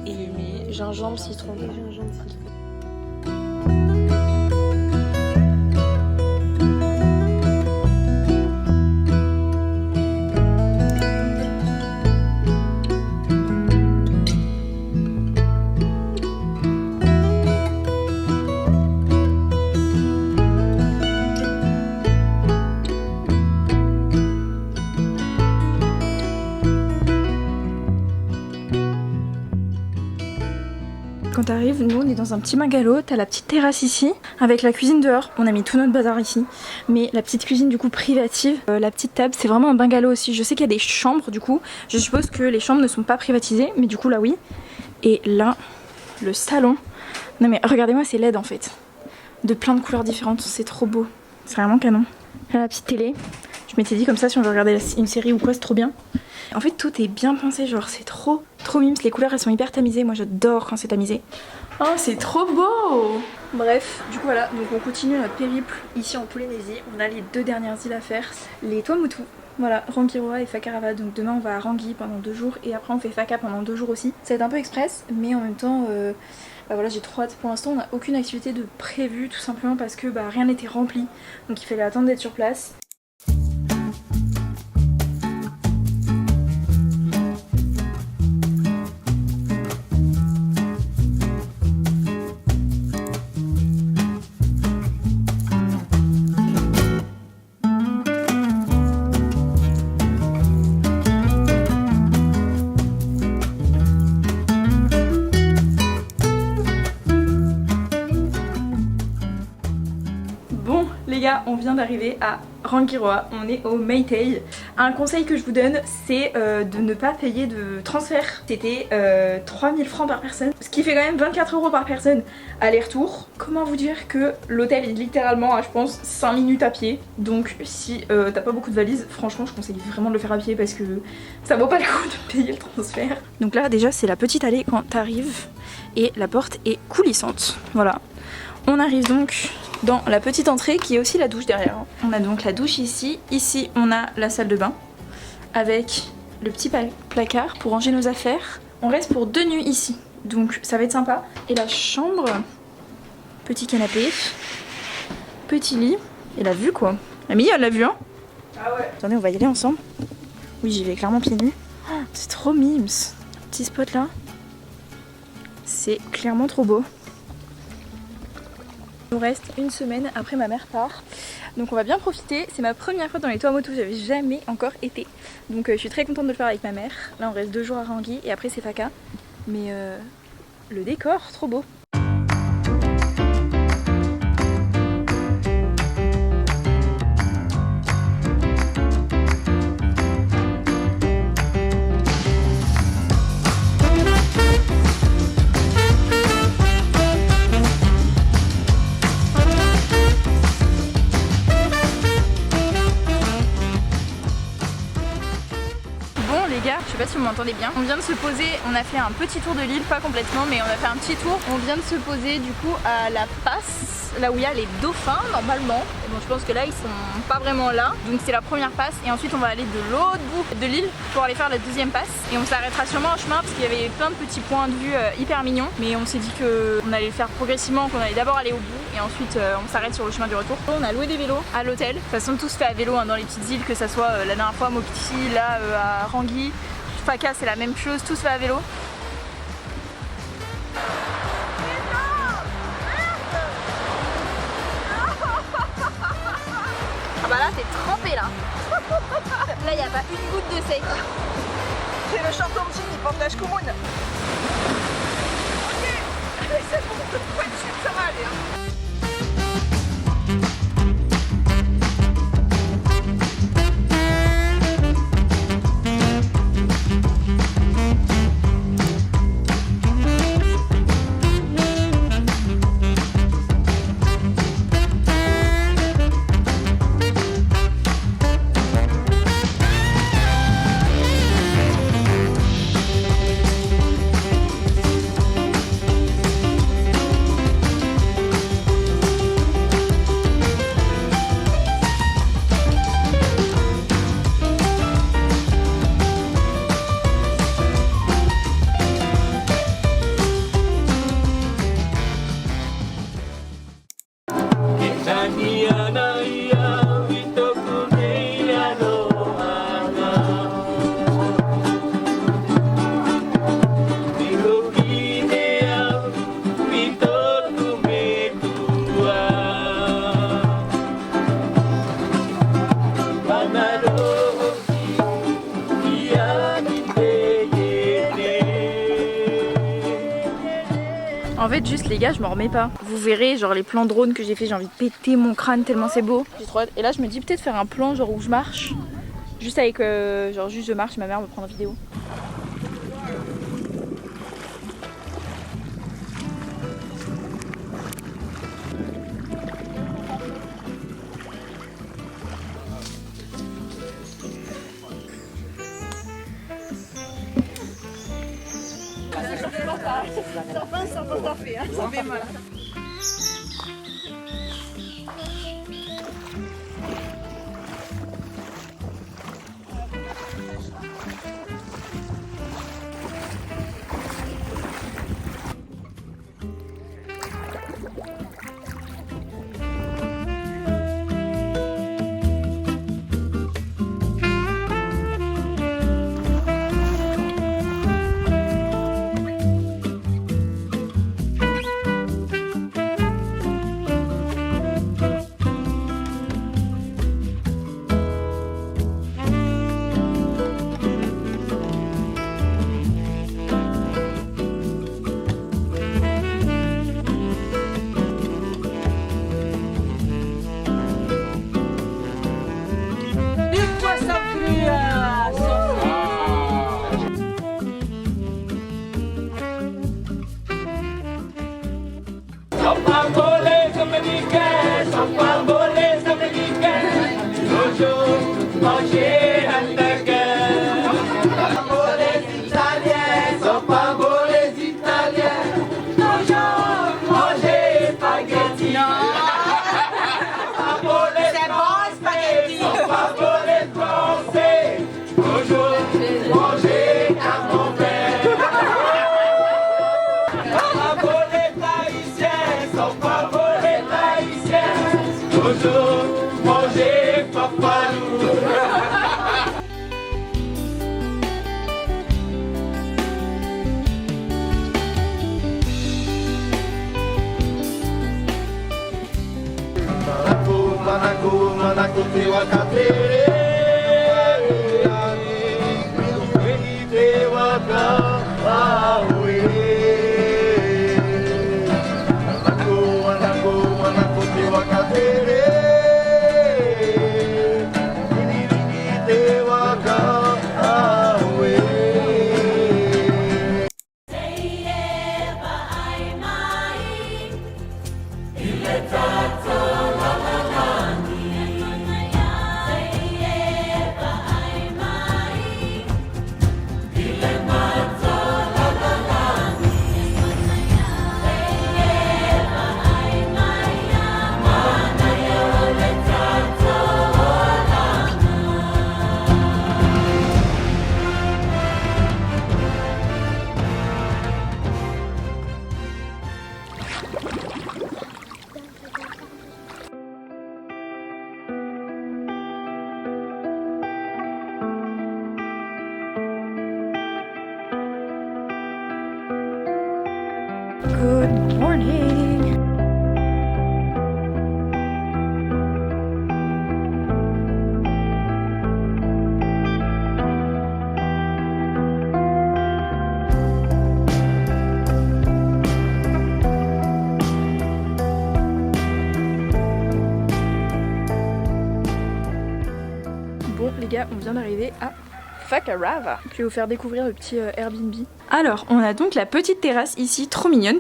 et gingembre, citron. Quand t'arrives, nous on est dans un petit bungalow, t'as la petite terrasse ici, avec la cuisine dehors, on a mis tout notre bazar ici, mais la petite cuisine du coup privative, la petite table, c'est vraiment un bungalow aussi. Je sais qu'il y a des chambres du coup, je suppose que les chambres ne sont pas privatisées, mais du coup là oui. Et là, le salon, non mais regardez-moi ces LED en fait, de plein de couleurs différentes, c'est trop beau, c'est vraiment canon. Là la petite télé, je m'étais dit comme ça si on veut regarder une série ou quoi c'est trop bien. En fait tout est bien pensé, genre c'est trop mimes, les couleurs elles sont hyper tamisées, moi j'adore quand c'est tamisé. Oh c'est trop beau. Bref, du coup voilà, donc on continue notre périple ici en Polynésie, on a les 2 dernières îles à faire, les Tuamotu. Voilà, Rangiroa et Fakarava, donc demain on va à Rangui pendant 2 jours et après on fait Faka pendant 2 jours aussi. Ça va être un peu express mais en même temps bah voilà, j'ai trop hâte. Pour l'instant on n'a aucune activité de prévue tout simplement parce que bah, rien n'était rempli, donc il fallait attendre d'être sur place. Les gars, on vient d'arriver à Rangiroa, on est au Maytay. Un conseil que je vous donne, c'est de ne pas payer de transfert. C'était 3000 francs par personne, ce qui fait quand même 24 € par personne aller-retour. Comment vous dire que l'hôtel est littéralement à je pense 5 minutes à pied. Donc si t'as pas beaucoup de valises, franchement je conseille vraiment de le faire à pied parce que ça vaut pas le coup de payer le transfert. Donc là déjà c'est la petite allée quand t'arrives et la porte est coulissante. Voilà. On arrive donc dans la petite entrée qui est aussi la douche derrière. On a donc la douche ici. Ici on a la salle de bain avec le petit placard pour ranger nos affaires. On reste pour 2 nuits ici, donc ça va être sympa. Et la chambre, petit canapé, petit lit et la vue quoi. La mignonne la vue hein. Ah ouais. Attendez, on va y aller ensemble. Oui, j'y vais clairement pieds nus. Oh, c'est trop mimes. Petit spot là. C'est clairement trop beau. nous reste une semaine après ma mère part. Donc on va bien profiter. C'est ma première fois dans les Tuamotu, j'avais jamais encore été. Donc je suis très contente de le faire avec ma mère. Là on reste 2 jours à Rangui et après c'est Faka. Mais le décor, trop beau. Je sais pas si vous m'entendez bien. On vient de se poser, on a fait un petit tour de l'île, pas complètement, mais on a fait un petit tour. On vient de se poser du coup à la passe, là où il y a les dauphins normalement. Et bon, je pense que là ils sont pas vraiment là. Donc c'est la première passe et ensuite on va aller de l'autre bout de l'île pour aller faire la deuxième passe. Et on s'arrêtera sûrement en chemin parce qu'il y avait plein de petits points de vue hyper mignons. Mais on s'est dit qu'on allait le faire progressivement, qu'on allait d'abord aller au bout et ensuite on s'arrête sur le chemin du retour. On a loué des vélos à l'hôtel. De toute façon tout se fait à vélo dans les petites îles, que ça soit la dernière fois à Mopti, là à Rangui. Faka c'est la même chose, tout se fait à vélo. Ah bah là t'es trempé là. Là y a pas une goutte de sec. C'est le chanteur de jean, il porte la Shkumun. Ok, c'est bon, pas de chute, ça va aller. Hein. En fait juste les gars je m'en remets pas. Vous verrez genre les plans drone que j'ai fait, j'ai envie de péter mon crâne tellement c'est beau. J'ai trop hâte. Et là je me dis peut-être faire un plan genre où je marche. Juste avec genre juste je marche, ma mère me prend en vidéo. Ça fait, hein, ça fait mal. Good morning. Bon les gars, on vient d'arriver à Fakarava. Je vais vous faire découvrir le petit Airbnb. Alors, on a donc la petite terrasse ici, trop mignonne.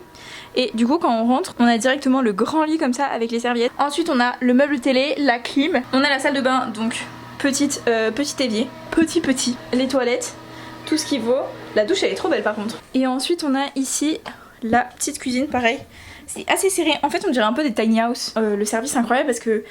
Et du coup, quand on rentre, on a directement le grand lit comme ça avec les serviettes. Ensuite, on a le meuble télé, la clim. On a la salle de bain, donc petit évier, petit, les toilettes, tout ce qu'il vaut. La douche, elle est trop belle par contre. Et ensuite, on a ici la petite cuisine, pareil. C'est assez serré. En fait, on dirait un peu des tiny house. Le service est incroyable parce que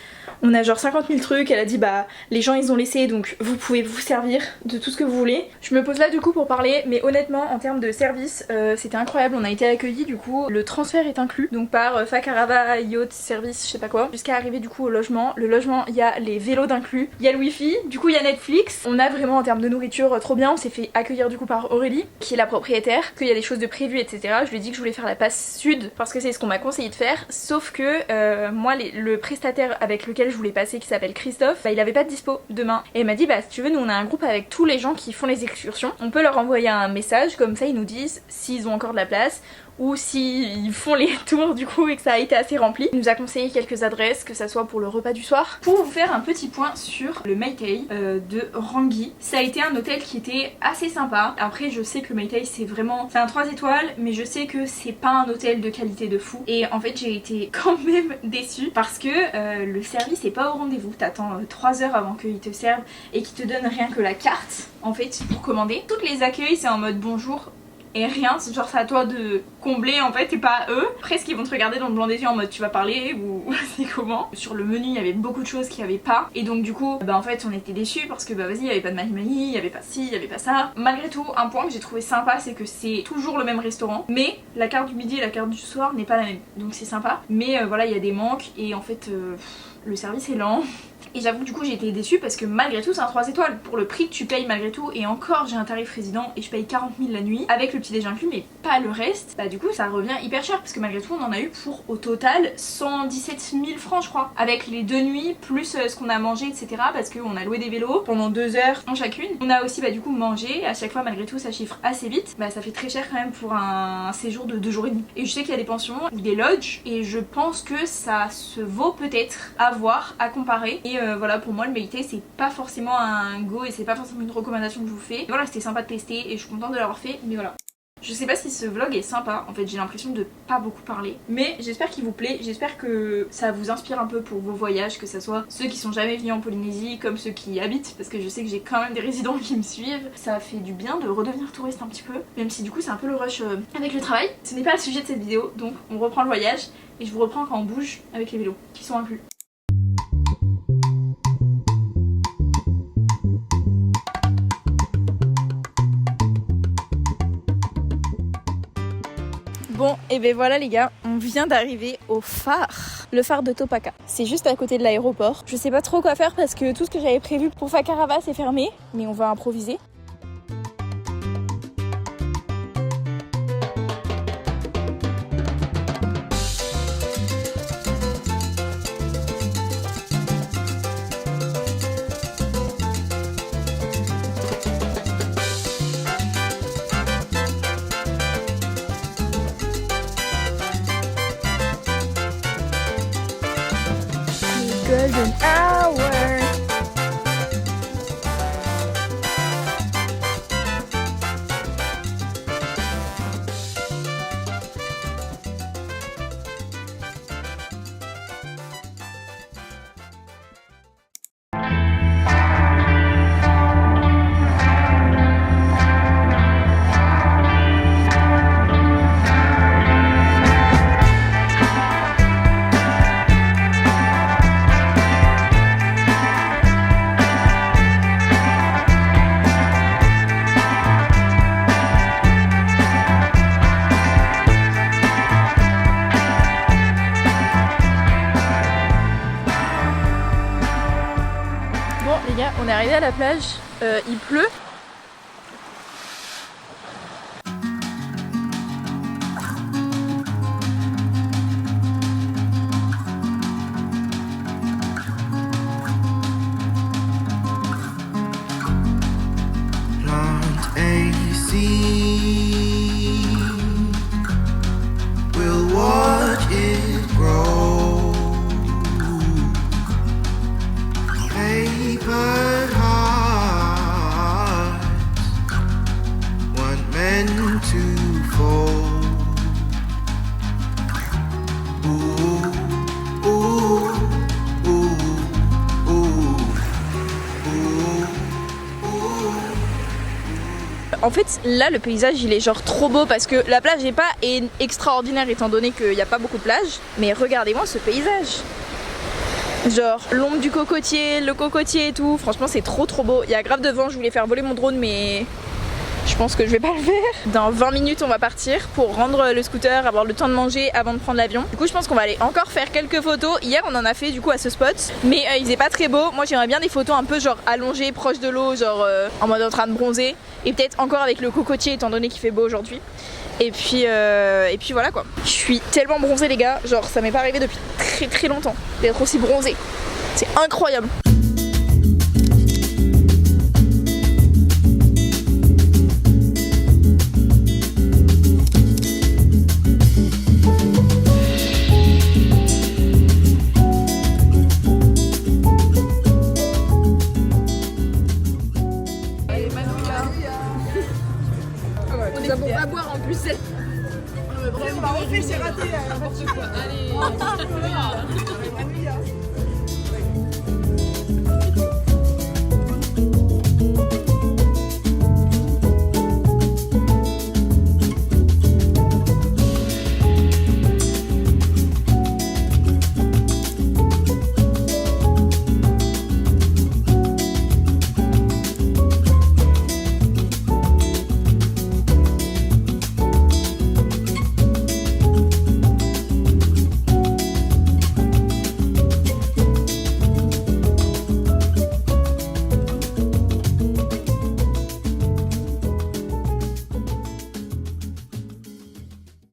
on a genre 50 000 trucs. Elle a dit bah les gens ils ont laissé donc vous pouvez vous servir de tout ce que vous voulez. Je me pose là du coup pour parler, mais honnêtement en termes de service c'était incroyable. On a été accueillis du coup. Le transfert est inclus donc par Fakarava Yacht Service je sais pas quoi jusqu'à arriver du coup au logement. Le logement il y a les vélos d'inclus, il y a le wifi, du coup il y a Netflix. On a vraiment en termes de nourriture trop bien. On s'est fait accueillir du coup par Aurélie qui est la propriétaire, qu'il y a des choses de prévues etc. Je lui ai dit que je voulais faire la passe sud parce que c'est ce qu'on m'a conseillé de faire, sauf que moi le prestataire avec lequel je voulais passer qui s'appelle Christophe, bah, il avait pas de dispo demain et il m'a dit bah si tu veux nous on a un groupe avec tous les gens qui font les excursions, on peut leur envoyer un message comme ça ils nous disent s'ils ont encore de la place ou s'ils font les tours du coup et que ça a été assez rempli. Il nous a conseillé quelques adresses, que ça soit pour le repas du soir. Pour vous faire un petit point sur le Meitei de Rangui, ça a été un hôtel qui était assez sympa. Après je sais que le Meitei c'est un 3 étoiles mais je sais que c'est pas un hôtel de qualité de fou et en fait j'ai été quand même déçue parce que le service est pas au rendez-vous. T'attends 3 heures avant qu'ils te servent et qu'ils te donnent rien que la carte en fait pour commander. Toutes les accueils c'est en mode bonjour et rien, c'est genre c'est à toi de combler en fait et pas eux. Presque ils vont te regarder dans le blanc des yeux en mode tu vas parler ou c'est comment. Sur le menu il y avait beaucoup de choses qu'il n'y avait pas et donc du coup bah en fait on était déçus parce que bah vas-y il n'y avait pas de mahi-mahi, il n'y avait pas ci, il n'y avait pas ça. Malgré tout un point que j'ai trouvé sympa c'est que c'est toujours le même restaurant mais la carte du midi et la carte du soir n'est pas la même donc c'est sympa mais voilà il y a des manques et en fait le service est lent. Et j'avoue que du coup j'ai été déçue parce que malgré tout c'est un 3 étoiles pour le prix que tu payes malgré tout et encore j'ai un tarif résident et je paye 40 000 la nuit avec le petit déj inclus mais pas le reste. Bah du coup ça revient hyper cher parce que malgré tout on en a eu pour au total 117 000 francs je crois avec les 2 nuits plus ce qu'on a mangé etc parce qu'on a loué des vélos pendant 2 heures en chacune. On a aussi bah du coup mangé et à chaque fois malgré tout ça chiffre assez vite. Bah ça fait très cher quand même pour un séjour de 2 jours et demi. Et je sais qu'il y a des pensions ou des lodges et je pense que ça se vaut peut-être à voir, à comparer et voilà pour moi le Meitei c'est pas forcément un go et c'est pas forcément une recommandation que je vous fais. Et voilà c'était sympa de tester et je suis contente de l'avoir fait mais voilà. Je sais pas si ce vlog est sympa, en fait j'ai l'impression de pas beaucoup parler. Mais j'espère qu'il vous plaît, j'espère que ça vous inspire un peu pour vos voyages, que ça soit ceux qui sont jamais venus en Polynésie comme ceux qui y habitent. Parce que je sais que j'ai quand même des résidents qui me suivent. Ça fait du bien de redevenir touriste un petit peu. Même si du coup c'est un peu le rush avec le travail. Ce n'est pas le sujet de cette vidéo, donc on reprend le voyage. Et je vous reprends quand on bouge avec les vélos qui sont inclus. Bon, et ben voilà les gars, on vient d'arriver au phare, le phare de Topaka. C'est juste à côté de l'aéroport. Je sais pas trop quoi faire parce que tout ce que j'avais prévu pour Fakarava c'est fermé, mais on va improviser. golden hour. Bon les gars, on est arrivé à la plage, il pleut. Plant a seed, we'll watch it grow. Paper hearts weren't meant to fold. Ooh, ooh, ooh, ooh, ooh. En fait là le paysage il est genre trop beau parce que la plage n'est pas extraordinaire étant donné qu'il n'y a pas beaucoup de plage. Mais regardez-moi ce paysage. Genre l'ombre du cocotier, le cocotier et tout, franchement c'est trop beau. Il y a grave de vent, je voulais faire voler mon drone mais je pense que je vais pas le faire. Dans 20 minutes on va partir pour rendre le scooter, avoir le temps de manger avant de prendre l'avion. Du coup je pense qu'on va aller encore faire quelques photos. Hier on en a fait du coup à ce spot, mais il faisait pas très beau. Moi j'aimerais bien des photos un peu genre allongées, proches de l'eau, genre en mode en train de bronzer. Et peut-être encore avec le cocotier étant donné qu'il fait beau aujourd'hui. Et puis voilà quoi. Je suis tellement bronzée les gars, genre ça m'est pas arrivé depuis très longtemps d'être aussi bronzée. C'est incroyable. On va pas boire en plus. On va refait, c'est raté, n'importe quoi. Allez.